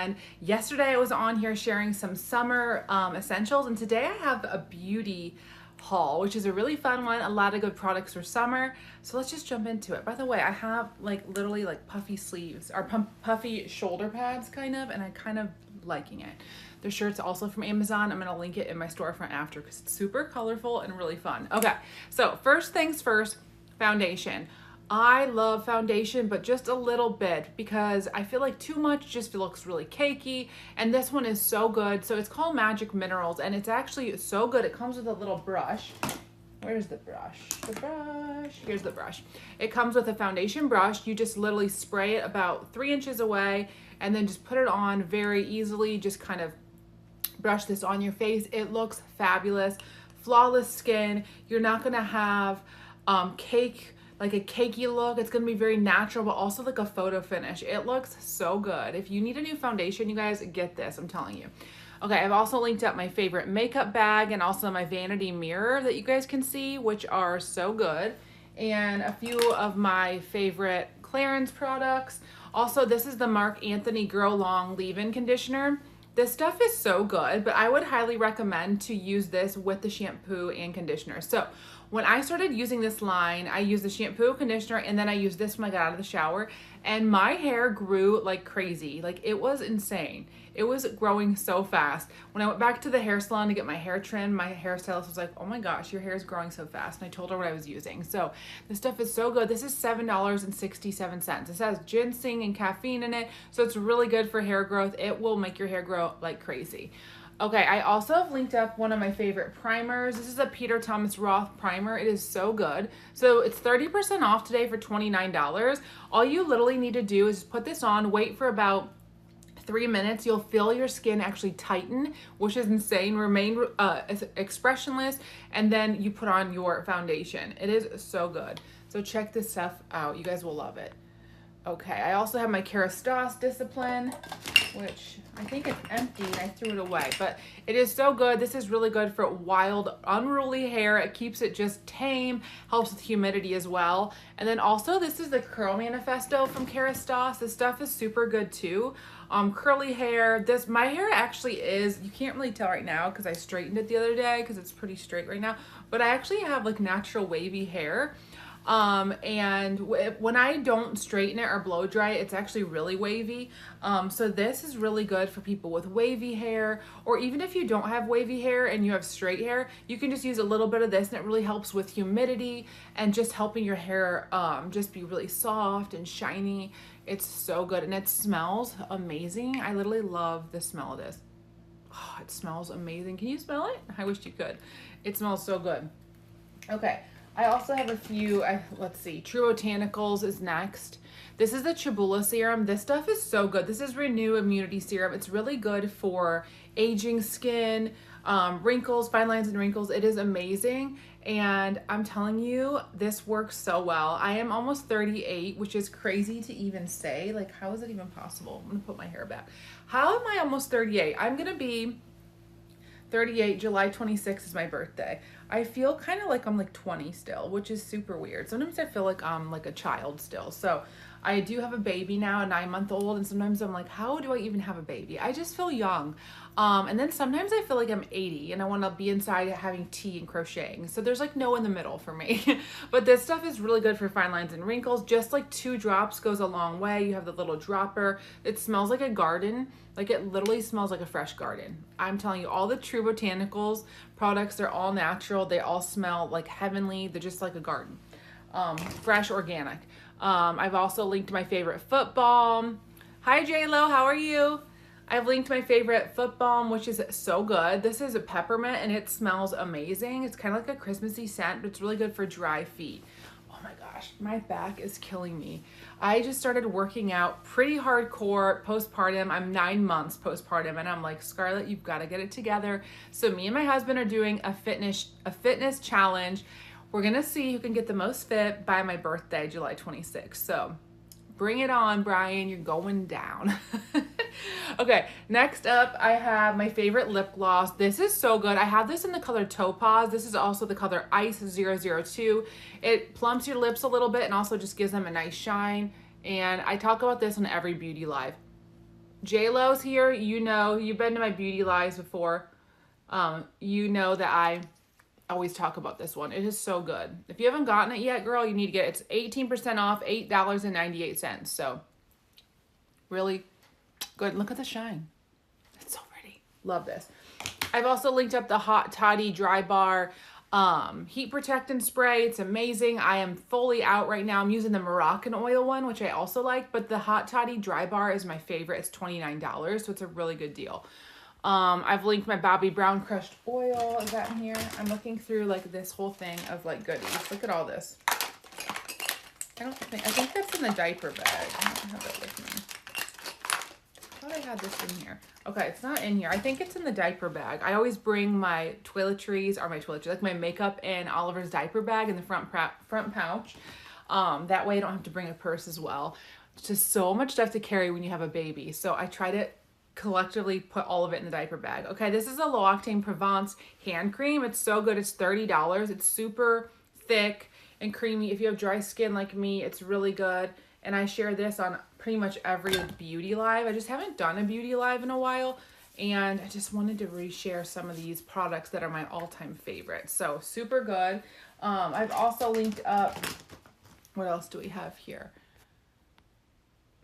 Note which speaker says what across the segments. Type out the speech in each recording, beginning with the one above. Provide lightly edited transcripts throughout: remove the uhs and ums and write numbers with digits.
Speaker 1: again. Yesterday I was on here sharing some summer essentials, and today I have a beauty haul, which is a really fun one. A lot of good products for summer. So let's just jump into it. By the way, I have like literally like puffy sleeves or puffy shoulder pads kind of, and I'm kind of liking it. The shirt's also from Amazon. I'm gonna link it in my storefront after because it's super colorful and really fun. Okay, so first things first, foundation. I love foundation, but just a little bit because I feel like too much just looks really cakey. And this one is so good. So it's called Magic Minerals, and it's actually so good. It comes with a little brush. Where's the brush? The brush. Here's the brush. It comes with a foundation brush. You just literally spray it about 3 inches away and then just put it on very easily. Just kind of brush this on your face. It looks fabulous. Flawless skin. You're not gonna have like a cakey look. It's gonna be very natural, but also like a photo finish. It looks so good. If you need a new foundation, you guys, get this, I'm telling you. Okay, I've also linked up my favorite makeup bag and also my vanity mirror that you guys can see, which are so good. And a few of my favorite Clarins products. Also, this is the Marc Anthony Grow Long Leave-In Conditioner. This stuff is so good, but I would highly recommend to use this with the shampoo and conditioner. So when I started using this line, I used the shampoo, conditioner, and then I used this when I got out of the shower, and my hair grew like crazy. Like, it was insane. It was growing so fast. When I went back to the hair salon to get my hair trimmed, my hairstylist was like, oh my gosh, your hair is growing so fast. And I told her what I was using. So this stuff is so good. This is $7.67. It has ginseng and caffeine in it. So it's really good for hair growth. It will make your hair grow like crazy. Okay, I also have linked up one of my favorite primers. This is a Peter Thomas Roth primer. It is so good. So it's 30% off today for $29. All you literally need to do is put this on, wait for about 3 minutes. You'll feel your skin actually tighten, which is insane. Remain expressionless, and then you put on your foundation. It is so good. So check this stuff out. You guys will love it. Okay, I also have my Kerastase Discipline, which I think it's empty and I threw it away, but it is so good. This is really good for wild, unruly hair. It keeps it just tame, helps with humidity as well. And then also this is the Curl Manifesto from Kerastase. This stuff is super good too. Curly hair. My hair actually is, you can't really tell right now because I straightened it the other day because it's pretty straight right now, but I actually have like natural wavy hair. And when I don't straighten it or blow dry it, it's actually really wavy. So this is really good for people with wavy hair, or even if you don't have wavy hair and you have straight hair, you can just use a little bit of this and it really helps with humidity and just helping your hair, just be really soft and shiny. It's so good and it smells amazing. I literally love the smell of this. Oh, it smells amazing. Can you smell it? I wish you could. It smells so good. Okay. I also have a few, let's see, True Botanicals is next. This is the Chibula Serum. This stuff is so good. This is Renew Immunity Serum. It's really good for aging skin, wrinkles, fine lines and wrinkles. It is amazing. And I'm telling you, this works so well. I am almost 38, which is crazy to even say. Like, how is it even possible? I'm gonna put my hair back. How am I almost 38? I'm gonna be 38, July 26th is my birthday. I feel kind of like I'm like 20 still, which is super weird. Sometimes I feel like I'm like a child still. So I do have a baby now, a 9-month-old, and sometimes I'm like, how do I even have a baby? I just feel young. And then sometimes I feel like I'm 80 and I want to be inside having tea and crocheting. So there's like no in the middle for me. But this stuff is really good for fine lines and wrinkles. Just like 2 drops goes a long way. You have the little dropper. It smells like a garden. Like, it literally smells like a fresh garden. I'm telling you, all the True Botanicals products, they're all natural. They all smell like heavenly. They're just like a garden. Fresh, organic. I've also linked my favorite foot balm. Hi, J-Lo, how are you? I've linked my favorite foot balm, which is so good. This is a peppermint and it smells amazing. It's kind of like a Christmassy scent, but it's really good for dry feet. Oh my gosh, my back is killing me. I just started working out pretty hardcore postpartum. I'm 9 months postpartum and I'm like, Scarlett, you've got to get it together. So me and my husband are doing a fitness challenge. We're going to see who can get the most fit by my birthday, July 26th. So bring it on, Brian. You're going down. Okay, next up, I have my favorite lip gloss. This is so good. I have this in the color Topaz. This is also the color Ice 002. It plumps your lips a little bit and also just gives them a nice shine. And I talk about this on every beauty live. J-Lo's here. You know, you've been to my beauty lives before. You know that I always talk about this one. It is so good. If you haven't gotten it yet, girl, you need to get it. It's 18% off, $8.98. So really good. Look at the shine. It's so pretty. Love this. I've also linked up the Hot Toddy Dry Bar heat protectant spray. It's amazing. I am fully out right now. I'm using the Moroccan oil one, which I also like, but the Hot Toddy Dry Bar is my favorite. It's $29, so it's a really good deal. I've linked my Bobbi Brown crushed oil. Is that in here? I'm looking through like this whole thing of like goodies. Look at all this. I think that's in the diaper bag. I don't have that with me. I thought I had this in here. Okay, it's not in here. I think it's in the diaper bag. I always bring my toiletries, like my makeup in Oliver's diaper bag in the front pouch. That way I don't have to bring a purse as well. It's just so much stuff to carry when you have a baby. So I try to collectively put all of it in the diaper bag. Okay, this is a low octane Provence hand cream. It's so good. It's $30. It's super thick and creamy. If you have dry skin like me, it's really good. And I share this on pretty much every beauty live. I just haven't done a beauty live in a while, and I just wanted to reshare some of these products that are my all-time favorites. So super good. I've also linked up, what else do we have here?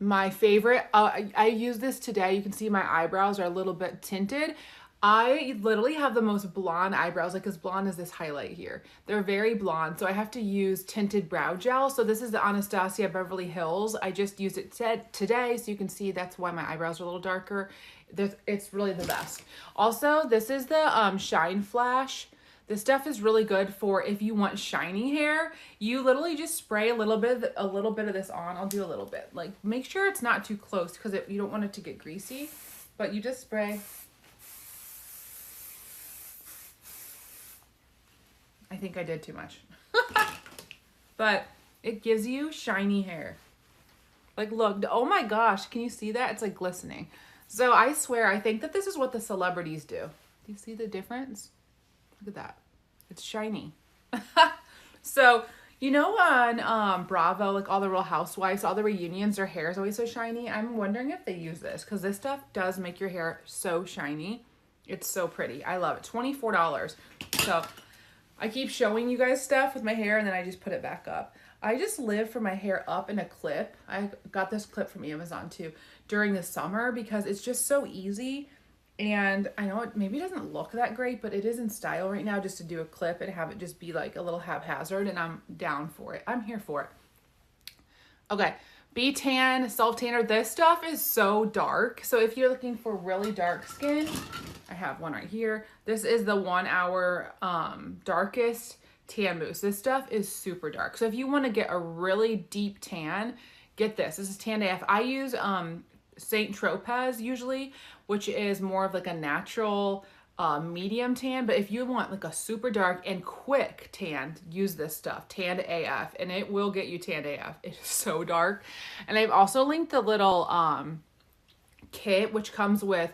Speaker 1: My favorite, I use this today. You can see my eyebrows are a little bit tinted. I literally have the most blonde eyebrows, like as blonde as this highlight here. They're very blonde, so I have to use tinted brow gel. So this is the Anastasia Beverly Hills. I just used it today, so you can see that's why my eyebrows are a little darker. It's really the best. Also, this is the Shine Flash. This stuff is really good for if you want shiny hair. You literally just spray a little bit of this on. I'll do a little bit. Like, make sure it's not too close because you don't want it to get greasy, but you just spray. I think I did too much. But it gives you shiny hair. Like, look, oh my gosh, can you see that? It's like glistening. So I swear, I think that this is what the celebrities do. Do you see the difference? Look at that. It's shiny. So, you know on Bravo, like all the Real Housewives, all the reunions, their hair is always so shiny. I'm wondering if they use this because this stuff does make your hair so shiny. It's so pretty. I love it. $24. So I keep showing you guys stuff with my hair and then I just put it back up. I just live for my hair up in a clip. I got this clip from Amazon too during the summer because it's just so easy. And I know it maybe doesn't look that great, but it is in style right now just to do a clip and have it just be like a little haphazard, and I'm down for it. I'm here for it. Okay, B-Tan, self-tanner. This stuff is so dark. So if you're looking for really dark skin, I have one right here. This is the 1 Hour Darkest Tan Mousse. This stuff is super dark. So if you want to get a really deep tan, get this. This is Tan AF. I use Saint Tropez usually, which is more of like a natural medium tan. But if you want like a super dark and quick tan, use this stuff, Tan AF, and it will get you Tan AF. It is so dark. And I've also linked the little kit, which comes with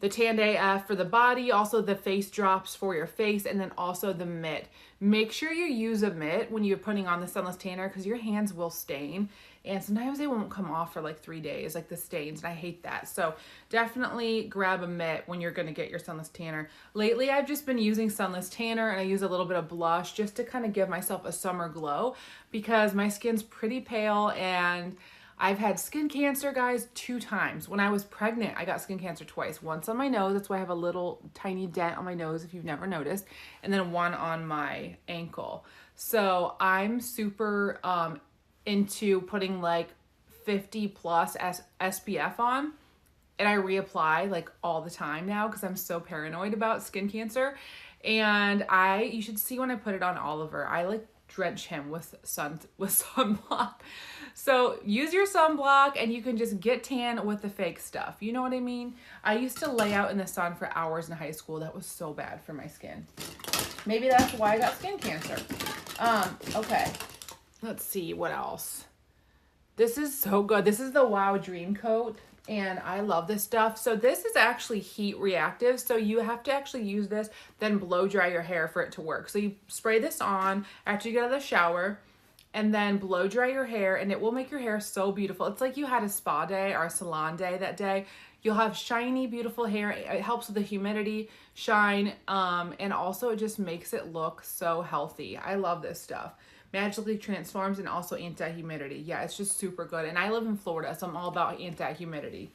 Speaker 1: the Tan AF for the body, also the face drops for your face, and then also the mitt. Make sure you use a mitt when you're putting on the sunless tanner because your hands will stain, and sometimes they won't come off for like 3 days, like the stains, and I hate that. So definitely grab a mitt when you're gonna get your sunless tanner. Lately, I've just been using sunless tanner, and I use a little bit of blush just to kind of give myself a summer glow because my skin's pretty pale, and I've had skin cancer, guys, 2 times. When I was pregnant, I got skin cancer twice. Once on my nose, that's why I have a little tiny dent on my nose if you've never noticed, and then one on my ankle. So I'm super into putting like 50 plus SPF on, and I reapply like all the time now because I'm so paranoid about skin cancer. And you should see when I put it on Oliver, I like drench him with sunblock. So use your sunblock and you can just get tan with the fake stuff. You know what I mean? I used to lay out in the sun for hours in high school. That was so bad for my skin. Maybe that's why I got skin cancer. Okay. Let's see what else. This is so good. This is the Wow Dream Coat, and I love this stuff. So this is actually heat reactive. So you have to actually use this, then blow dry your hair for it to work. So you spray this on after you get out of the shower, and then blow dry your hair, and it will make your hair so beautiful. It's like you had a spa day or a salon day that day. You'll have shiny, beautiful hair. It helps with the humidity, shine, and also it just makes it look so healthy. I love this stuff. Magically transforms and also anti-humidity. Yeah, it's just super good. And I live in Florida, so I'm all about anti-humidity.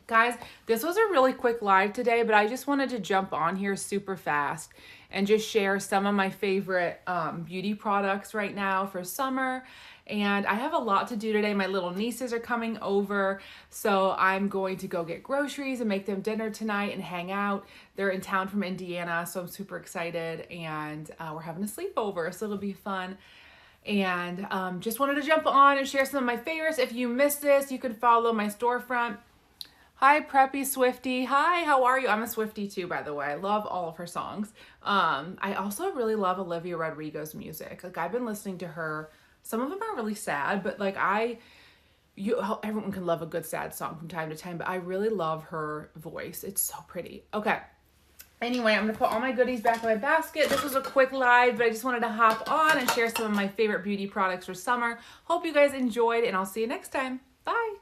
Speaker 1: Guys, this was a really quick live today, but I just wanted to jump on here super fast and just share some of my favorite beauty products right now for summer. And I have a lot to do today. My little nieces are coming over, so I'm going to go get groceries and make them dinner tonight and hang out. They're in town from Indiana, so I'm super excited, and we're having a sleepover, so it'll be fun. And just wanted to jump on and share some of my favorites. If you missed this, you can follow my storefront. Hi, Preppy Swifty. Hi, how are you? I'm a Swifty too, by the way. I love all of her songs. I also really love Olivia Rodrigo's music. Like, I've been listening to her. Some of them are really sad, but like everyone can love a good sad song from time to time, but I really love her voice. It's so pretty. Okay. Anyway, I'm gonna put all my goodies back in my basket. This was a quick live, but I just wanted to hop on and share some of my favorite beauty products for summer. Hope you guys enjoyed, and I'll see you next time. Bye.